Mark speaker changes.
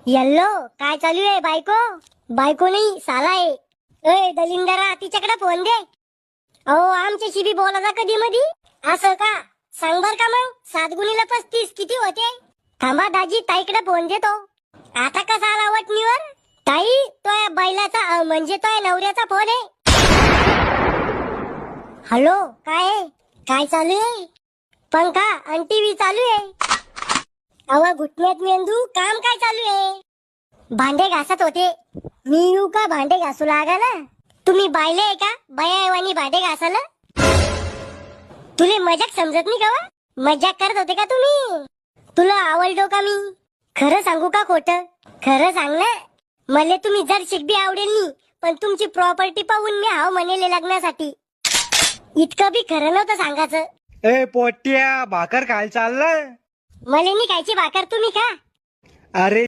Speaker 1: Yellow काय चालू आहे बायको? बायको नाही साला आहे. ए दलिंदरा तिच्याकडे फोन दे. अहो आमच्याशी बी बोलायचा कधी मधी. असं का? सांग बर का मग 7 x 35 किती होते? थांबा दाजी ताईकडे फोन देतो. आता कसा आला वटणीवर? ताई तो बैलाचा म्हणजे तो नवऱ्याचा फोन आहे. हॅलो काय चालू आहे? पंखा आणि टीव्ही चालू आहे. अहो घुटण्यात मेंदू काम काय चालू आहे? भांडे घासत होते. मी येऊ का भांडे घासू लागायला? तुम्ही बायले आहे का बायावानी भांडे घासायला? तुले मजाक समजत नाही का वा? मजाक करत होते का तुम्ही? तुला आवडलो का मी? खरं सांगू का खोटं? खरं सांग ना. मले तुम्ही जर शिकबी आवडेल नी, पण तुमची प्रॉपर्टी पाहून मी हाव म्हणेले लग्नासाठी. इतकं बी खरं नव्हतं सांगायचं.
Speaker 2: ए पोट्या भाकर खायला चाललाय?
Speaker 1: मले नी खायची भाकर तुम्ही खा.
Speaker 2: अरे